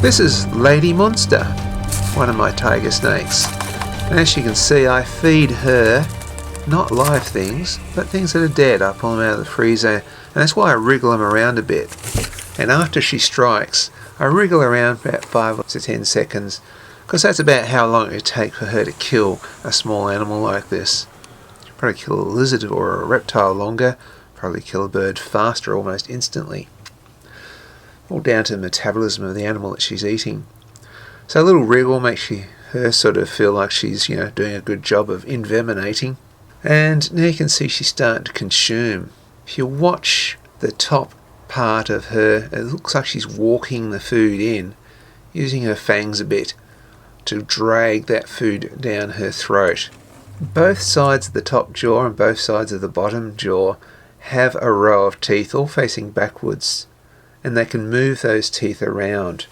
This is Lady Monster, one of my tiger snakes. And as you can see, I feed her not live things, but things that are dead. I pull them out of the freezer, and that's why I wriggle them around a bit. And after she strikes, I wriggle around for about 5 to 10 seconds, because that's about how long it would take for her to kill a small animal like this. She'll probably kill a lizard or a reptile longer, probably kill a bird faster, almost instantly. All down to the metabolism of the animal that she's eating. So a little wriggle makes her sort of feel like she's, doing a good job of envenenating. And now you can see she's starting to consume. If you watch the top part of her, it looks like she's walking the food in, using her fangs a bit to drag that food down her throat. Both sides of the top jaw and both sides of the bottom jaw have a row of teeth all facing backwards, and they can move those teeth around.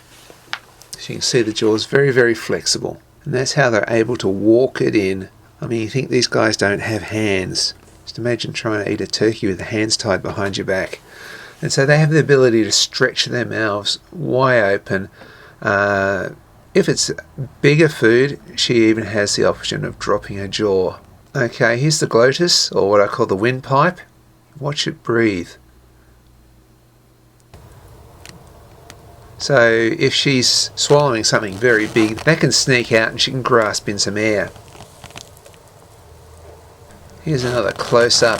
So you can see the jaw is very, very flexible, and that's how they're able to walk it in. I mean, you think these guys don't have hands. Just imagine trying to eat a turkey with the hands tied behind your back. And so they have the ability to stretch their mouths wide open. If it's bigger food, she even has the option of dropping her jaw. Okay, here's the glotis, or what I call the windpipe. Watch it breathe. So if she's swallowing something very big, that can sneak out and she can grasp in some air. Here's another close-up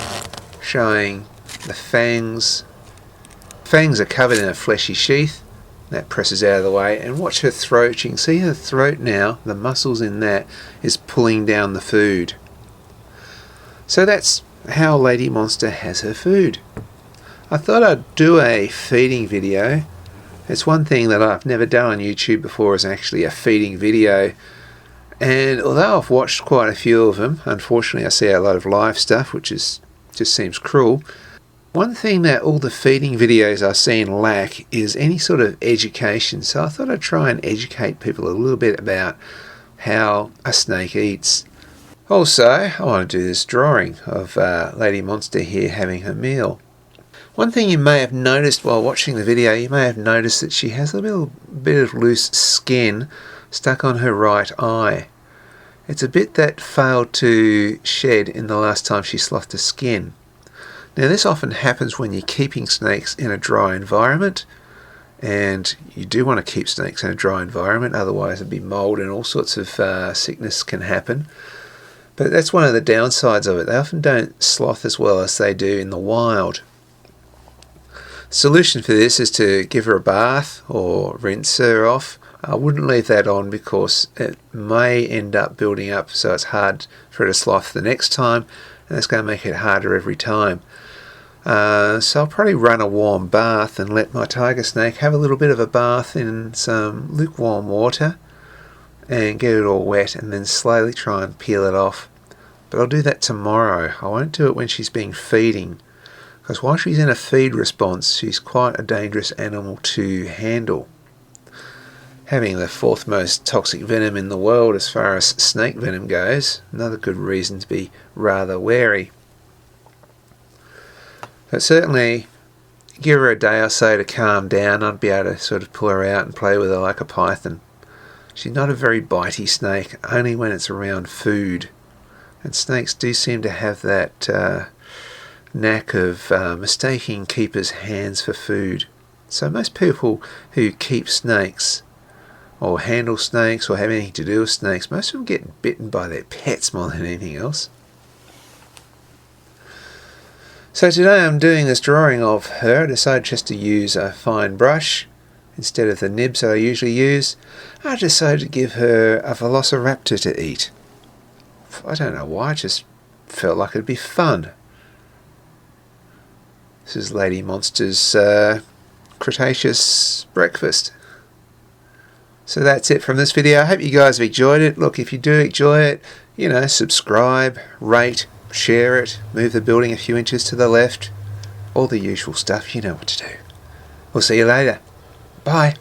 showing the fangs. Fangs are covered in a fleshy sheath. That presses out of the way, and watch her throat. You can see her throat now, the muscles in that is pulling down the food. So that's how Lady Monster has her food. I thought I'd do a feeding video. It's one thing that I've never done on YouTube before, is actually a feeding video. And although I've watched quite a few of them, unfortunately I see a lot of live stuff, which just seems cruel. One thing that all the feeding videos I've seen lack is any sort of education, so I thought I'd try and educate people a little bit about how a snake eats. Also, I want to do this drawing of Lady Monster here having her meal. One thing you may have noticed while watching the video, you may have noticed that she has a little bit of loose skin stuck on her right eye. It's a bit that failed to shed in the last time she sloughed the skin. Now this often happens when you're keeping snakes in a dry environment, and you do want to keep snakes in a dry environment, otherwise there'd be mold and all sorts of sickness can happen. But that's one of the downsides of it. They often don't slough as well as they do in the wild. Solution for this is to give her a bath or rinse her off. I wouldn't leave that on because it may end up building up, so it's hard for her to slough the next time, and that's going to make it harder every time. So I'll probably run a warm bath and let my tiger snake have a little bit of a bath in some lukewarm water and get it all wet, and then slowly try and peel it off. But I'll do that tomorrow. I won't do it when she's been feeding, because while she's in a feed response, she's quite a dangerous animal to handle. Having the 4th most toxic venom in the world as far as snake venom goes, another good reason to be rather wary. But certainly, give her a day or so to calm down. I'd be able to sort of pull her out and play with her like a python. She's not a very bitey snake, only when it's around food. And snakes do seem to have that knack of mistaking keepers' hands for food. So most people who keep snakes, or handle snakes, or have anything to do with snakes, most of them get bitten by their pets more than anything else. So today I'm doing this drawing of her. I decided just to use a fine brush instead of the nibs that I usually use. I decided to give her a velociraptor to eat. I don't know why, I just felt like it'd be fun. This is Lady Monster's Cretaceous breakfast. So that's it from this video. I hope you guys have enjoyed it. Look, if you do enjoy it, subscribe, rate, share it, move the building a few inches to the left, all the usual stuff. You know what to do. We'll see you later. Bye.